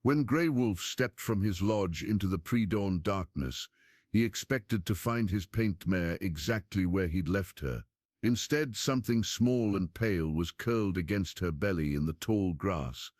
When Grey Wolf stepped from his lodge into the pre-dawn darkness, he expected to find his paint mare exactly where he'd left her. Instead, something small and pale was curled against her belly in the tall grass,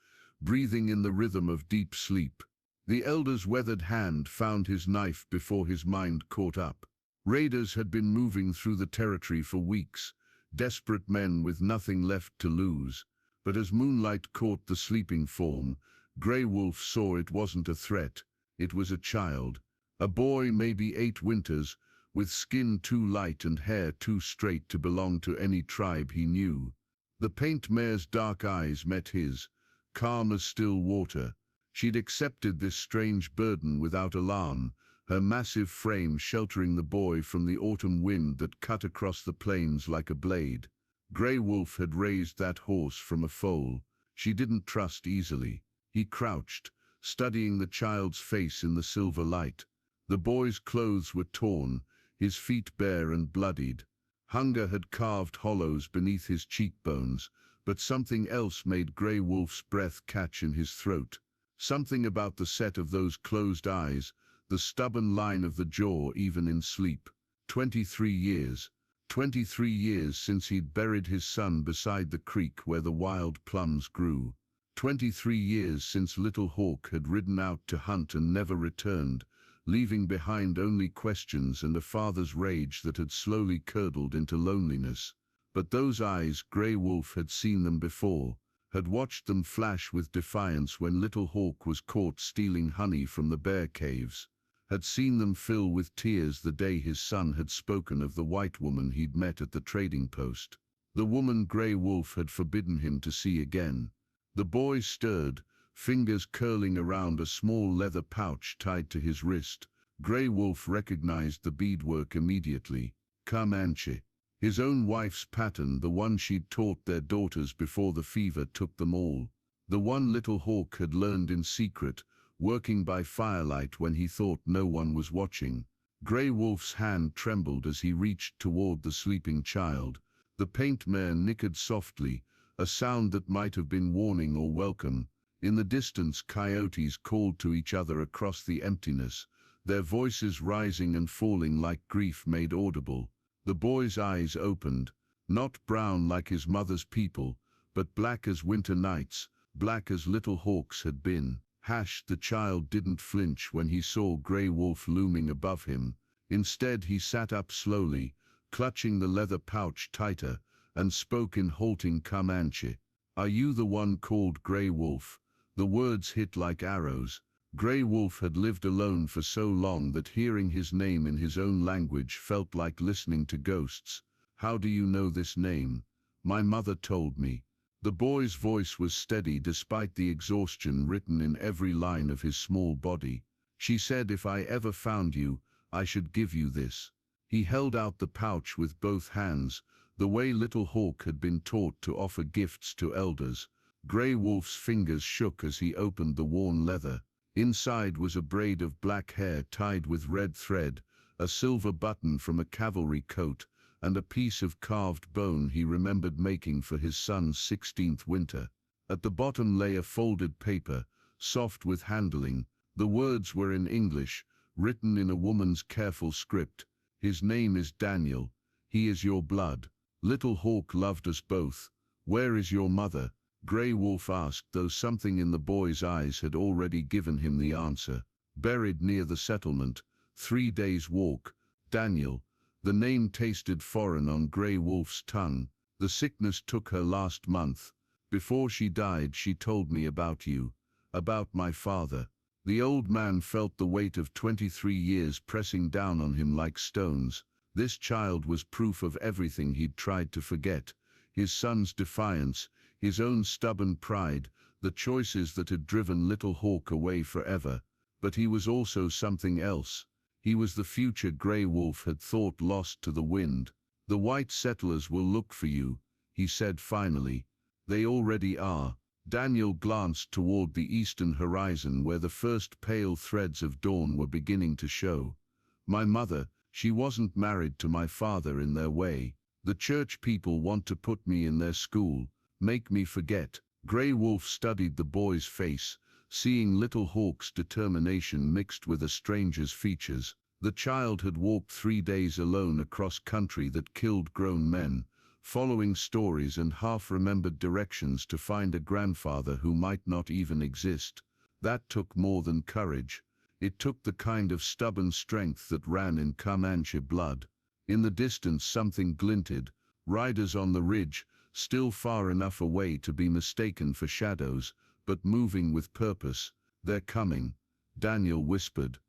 breathing in the rhythm of deep sleep. The elder's weathered hand found his knife before his mind caught up. Raiders had been moving through the territory for weeks, desperate men with nothing left to lose. But as moonlight caught the sleeping form, Grey Wolf saw it wasn't a threat. It was a child. A boy, maybe 8 winters, with skin too light and hair too straight to belong to any tribe he knew. The paint mare's dark eyes met his, calm as still water. She'd accepted this strange burden without alarm, her massive frame sheltering the boy from the autumn wind that cut across the plains like a blade. Grey Wolf had raised that horse from a foal. She didn't trust easily. He crouched, studying the child's face in the silver light. The boy's clothes were torn, his feet bare and bloodied. Hunger had carved hollows beneath his cheekbones, but something else made Grey Wolf's breath catch in his throat. Something about the set of those closed eyes, the stubborn line of the jaw even in sleep. 23 years. 23 years since he'd buried his son beside the creek where the wild plums grew. 23 years since Little Hawk had ridden out to hunt and never returned, leaving behind only questions and a father's rage that had slowly curdled into loneliness. But those eyes, Grey Wolf had seen them before, had watched them flash with defiance when Little Hawk was caught stealing honey from the bear caves, had seen them fill with tears the day his son had spoken of the white woman he'd met at the trading post, the woman Grey Wolf had forbidden him to see again. The boy stirred, fingers curling around a small leather pouch tied to his wrist. Grey Wolf recognized the beadwork immediately. Comanche. His own wife's pattern, the one she'd taught their daughters before the fever took them all. The one Little Hawk had learned in secret, working by firelight when he thought no one was watching. Grey Wolf's hand trembled as he reached toward the sleeping child. The paint mare nickered softly, a sound that might have been warning or welcome. In the distance, coyotes called to each other across the emptiness, their voices rising and falling like grief made audible. The boy's eyes opened, not brown like his mother's people, but black as winter nights, black as Little Hawk's had been. The child didn't flinch when he saw Grey Wolf looming above him. Instead, he sat up slowly, clutching the leather pouch tighter, and spoke in halting Comanche. "Are you the one called Grey Wolf?" The words hit like arrows. Grey Wolf had lived alone for so long that hearing his name in his own language felt like listening to ghosts. "How do you know this name?" "My mother told me." The boy's voice was steady despite the exhaustion written in every line of his small body. "She said if I ever found you, I should give you this." He held out the pouch with both hands, the way Little Hawk had been taught to offer gifts to elders. Grey Wolf's fingers shook as he opened the worn leather. Inside was a braid of black hair tied with red thread, a silver button from a cavalry coat, and a piece of carved bone he remembered making for his son's 16th winter. At the bottom lay a folded paper, soft with handling. The words were in English, written in a woman's careful script. "His name is Daniel. He is your blood. Little Hawk loved us both. Where is your mother?" Grey Wolf asked, though something in the boy's eyes had already given him the answer. "Buried near the settlement, 3 days' walk." Daniel. The name tasted foreign on Grey Wolf's tongue. "The sickness took her last month. Before she died, she told me about you, about my father." The old man felt the weight of 23 years pressing down on him like stones. This child was proof of everything he'd tried to forget. His son's defiance, his own stubborn pride, the choices that had driven Little Hawk away forever. But he was also something else. He was the future Grey Wolf had thought lost to the wind. "The white settlers will look for you," he said finally. "They already are." Daniel glanced toward the eastern horizon where the first pale threads of dawn were beginning to show. "My mother, she wasn't married to my father in their way. The church people want to put me in their school, make me forget." Grey Wolf studied the boy's face, seeing little Hawk's determination mixed with a stranger's features. The child had walked 3 days alone across country that killed grown men, following stories and half-remembered directions to find a grandfather who might not even exist. That took more than courage. It took the kind of stubborn strength that ran in Comanche blood. In the distance something glinted, riders on the ridge, still far enough away to be mistaken for shadows, but moving with purpose. "They're coming," Daniel whispered.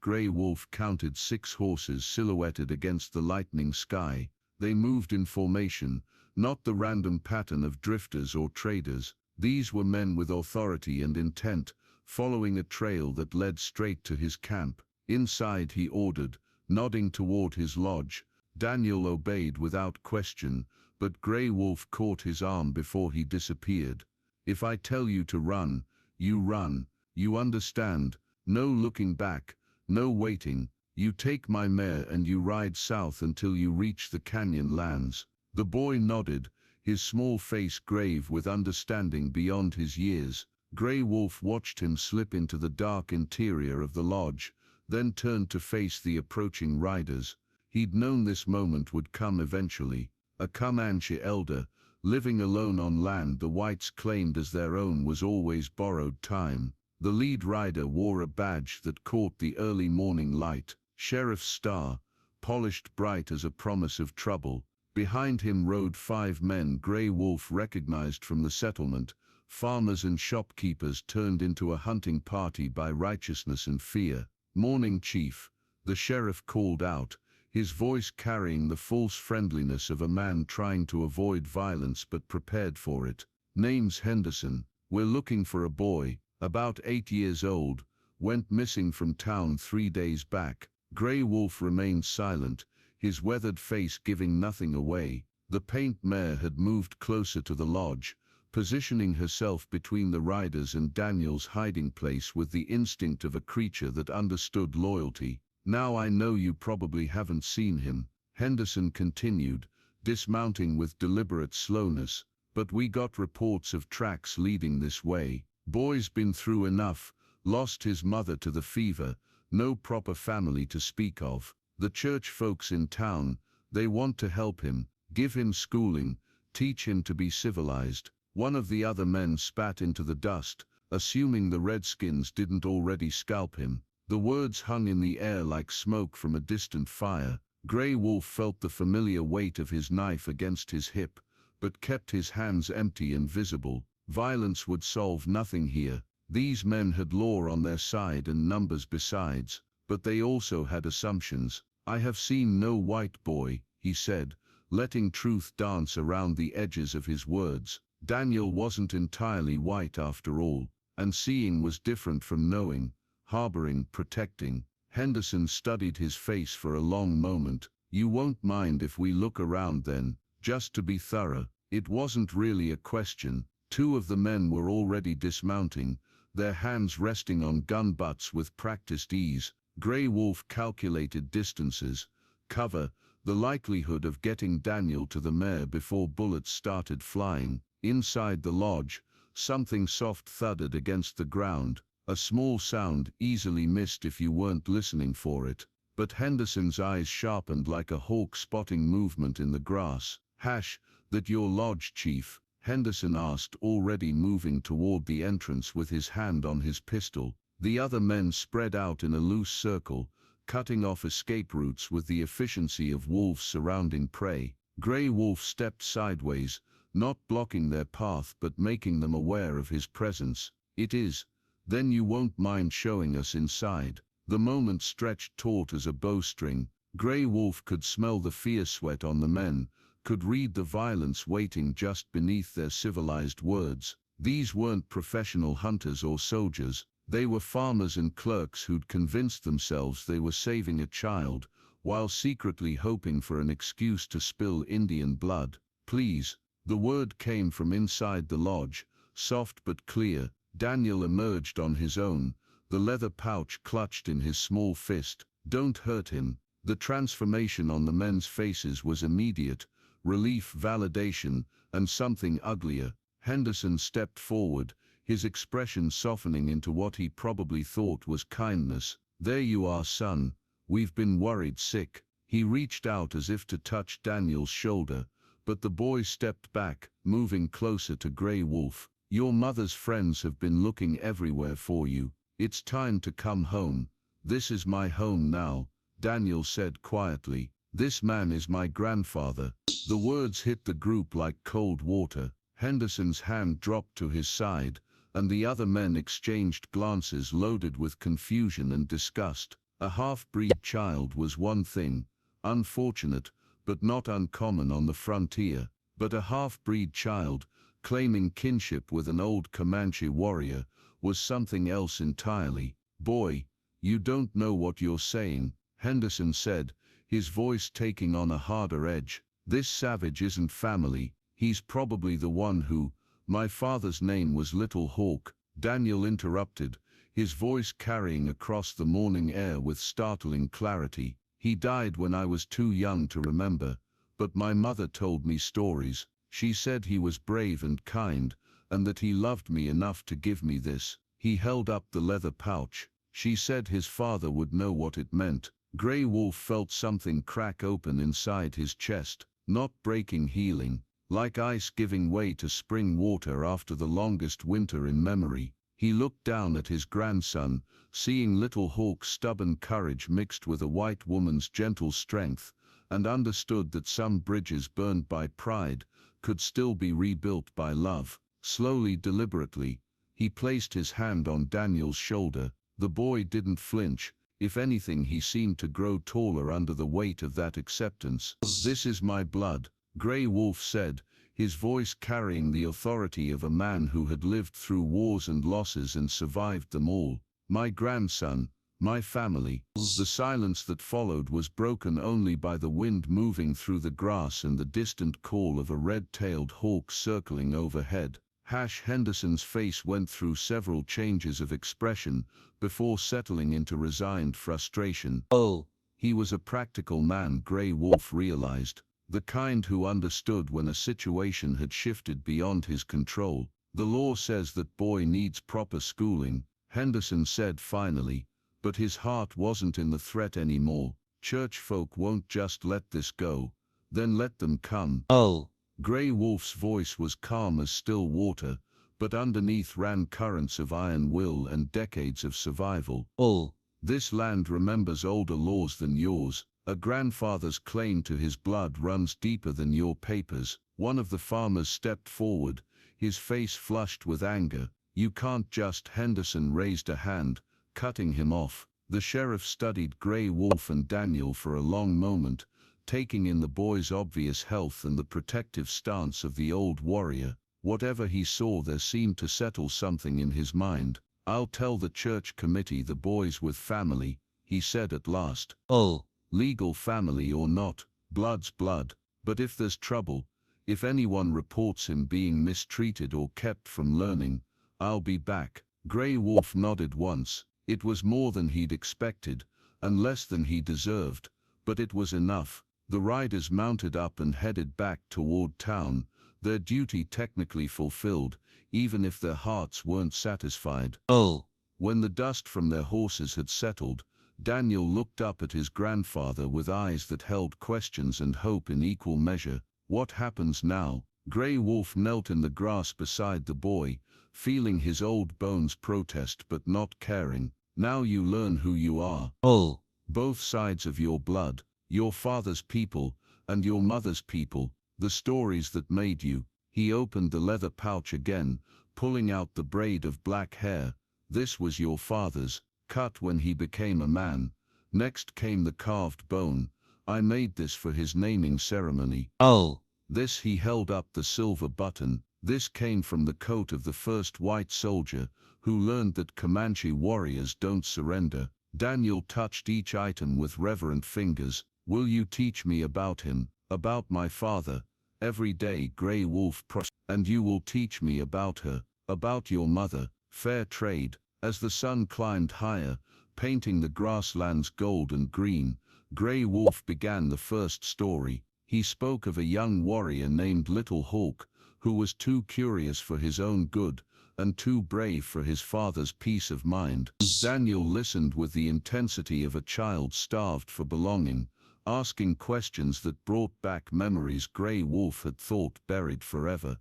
Grey Wolf counted 6 horses silhouetted against the lightning sky. They moved in formation, not the random pattern of drifters or traders. These were men with authority and intent, following a trail that led straight to his camp. "Inside," he ordered, nodding toward his lodge. Daniel obeyed without question, but Grey Wolf caught his arm before he disappeared. "If I tell you to run, you run. You understand? No looking back, no waiting. You take my mare and you ride south until you reach the canyon lands." The boy nodded, his small face grave with understanding beyond his years. Grey Wolf watched him slip into the dark interior of the lodge, then turned to face the approaching riders. He'd known this moment would come eventually. A Comanche elder, living alone on land the whites claimed as their own, was always borrowed time. The lead rider wore a badge that caught the early morning light, Sheriff's Star, polished bright as a promise of trouble. Behind him rode 5 men Grey Wolf recognized from the settlement, farmers and shopkeepers turned into a hunting party by righteousness and fear. "Morning, Chief," the sheriff called out, his voice carrying the false friendliness of a man trying to avoid violence but prepared for it. "Name's Henderson. We're looking for a boy, about 8 years old, went missing from town 3 days back." Grey Wolf remained silent, his weathered face giving nothing away. The paint mare had moved closer to the lodge, positioning herself between the riders and Daniel's hiding place with the instinct of a creature that understood loyalty. "Now I know you probably haven't seen him," Henderson continued, dismounting with deliberate slowness, "but we got reports of tracks leading this way. Boy's been through enough, lost his mother to the fever, no proper family to speak of. The church folks in town, they want to help him, give him schooling, teach him to be civilized." One of the other men spat into the dust, assuming the redskins didn't already scalp him. The words hung in the air like smoke from a distant fire. Grey Wolf felt the familiar weight of his knife against his hip, but kept his hands empty and visible. Violence would solve nothing here. These men had law on their side and numbers besides, but they also had assumptions. "I have seen no white boy," he said, letting truth dance around the edges of his words. Daniel wasn't entirely white after all, and seeing was different from knowing, harboring, protecting. Henderson studied his face for a long moment. "You won't mind if we look around then, just to be thorough?" It wasn't really a question. 2 of the men were already dismounting, their hands resting on gun butts with practiced ease. Grey Wolf calculated distances, cover, the likelihood of getting Daniel to the mare before bullets started flying. Inside the lodge, something soft thudded against the ground, a small sound easily missed if you weren't listening for it. But Henderson's eyes sharpened like a hawk spotting movement in the grass. "That your lodge, Chief?" Henderson asked, already moving toward the entrance with his hand on his pistol. The other men spread out in a loose circle, cutting off escape routes with the efficiency of wolves surrounding prey. Grey Wolf stepped sideways, not blocking their path but making them aware of his presence. "It is. Then you won't mind showing us inside." The moment stretched taut as a bowstring. Grey Wolf could smell the fear sweat on the men, could read the violence waiting just beneath their civilized words. These weren't professional hunters or soldiers, they were farmers and clerks who'd convinced themselves they were saving a child, while secretly hoping for an excuse to spill Indian blood. "Please." The word came from inside the lodge, soft but clear. Daniel emerged on his own, the leather pouch clutched in his small fist. "Don't hurt him." The transformation on the men's faces was immediate, relief, validation, and something uglier. Henderson stepped forward, his expression softening into what he probably thought was kindness. "There you are, son. We've been worried sick." He reached out as if to touch Daniel's shoulder, but the boy stepped back, moving closer to Grey Wolf. "Your mother's friends have been looking everywhere for you. It's time to come home." "This is my home now," Daniel said quietly. "This man is my grandfather." The words hit the group like cold water. Henderson's hand dropped to his side, and the other men exchanged glances loaded with confusion and disgust. A half-breed child was one thing, unfortunate, but not uncommon on the frontier. But a half-breed child, claiming kinship with an old Comanche warrior, was something else entirely. "Boy, you don't know what you're saying," Henderson said, his voice taking on a harder edge. "This savage isn't family. He's probably the one who—" "My father's name was Little Hawk," Daniel interrupted, his voice carrying across the morning air with startling clarity. "He died when I was too young to remember, but my mother told me stories. She said he was brave and kind, and that he loved me enough to give me this." He held up the leather pouch. "She said his father would know what it meant." Grey Wolf felt something crack open inside his chest, not breaking, healing, like ice giving way to spring water after the longest winter in memory. He looked down at his grandson, seeing Little Hawk's stubborn courage mixed with a white woman's gentle strength, and understood that some bridges burned by pride could still be rebuilt by love. Slowly, deliberately, he placed his hand on Daniel's shoulder. The boy didn't flinch. If anything, he seemed to grow taller under the weight of that acceptance. "This is my blood," Grey Wolf said, his voice carrying the authority of a man who had lived through wars and losses and survived them all. "My grandson, my family." The silence that followed was broken only by the wind moving through the grass and the distant call of a red-tailed hawk circling overhead. Henderson's face went through several changes of expression before settling into resigned frustration. Oh. He was a practical man, Grey Wolf realized, the kind who understood when a situation had shifted beyond his control. "The law says that boy needs proper schooling," Henderson said finally, but his heart wasn't in the threat anymore. "Church folk won't just let this go." "Then let them come." Oh. Grey Wolf's voice was calm as still water, but underneath ran currents of iron will and decades of survival. Oh. "This land remembers older laws than yours. A grandfather's claim to his blood runs deeper than your papers." One of the farmers stepped forward, his face flushed with anger. "You can't just—" Henderson raised a hand, cutting him off. The sheriff studied Grey Wolf and Daniel for a long moment, taking in the boy's obvious health and the protective stance of the old warrior. Whatever he saw there seemed to settle something in his mind. "I'll tell the church committee the boy's with family," he said at last. Oh. "Legal family or not, blood's blood. But if there's trouble, if anyone reports him being mistreated or kept from learning, I'll be back." Grey Wolf nodded once. It was more than he'd expected, and less than he deserved, but it was enough. The riders mounted up and headed back toward town, their duty technically fulfilled, even if their hearts weren't satisfied. Oh. When the dust from their horses had settled, Daniel looked up at his grandfather with eyes that held questions and hope in equal measure. "What happens now?" Grey Wolf knelt in the grass beside the boy, feeling his old bones protest but not caring. "Now you learn who you are. Oh. Both sides of your blood. Your father's people, and your mother's people, the stories that made you." He opened the leather pouch again, pulling out the braid of black hair. "This was your father's, cut when he became a man. Next came the carved bone. I made this for his naming ceremony. Oh. This," he held up the silver button, "this came from the coat of the first white soldier, who learned that Comanche warriors don't surrender." Daniel touched each item with reverent fingers. "Will you teach me about him, about my father?" "Every day," Grey Wolf promised. "And you will teach me about her, about your mother." Fair trade. As the sun climbed higher, painting the grasslands gold and green, Grey Wolf began the first story. He spoke of a young warrior named Little Hawk, who was too curious for his own good, and too brave for his father's peace of mind. Daniel listened with the intensity of a child starved for belonging, asking questions that brought back memories Grey Wolf had thought buried forever.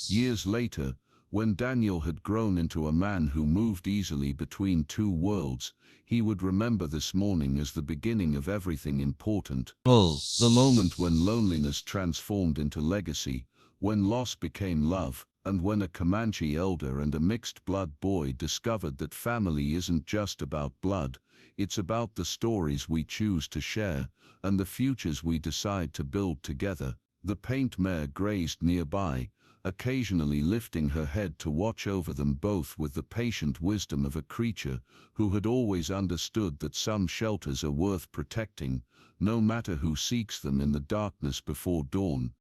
Years later, when Daniel had grown into a man who moved easily between two worlds, he would remember this morning as the beginning of everything important. The moment when loneliness transformed into legacy, when loss became love, and when a Comanche elder and a mixed-blood boy discovered that family isn't just about blood, it's about the stories we choose to share, and the futures we decide to build together. The paint mare grazed nearby, occasionally lifting her head to watch over them both with the patient wisdom of a creature who had always understood that some shelters are worth protecting, no matter who seeks them in the darkness before dawn.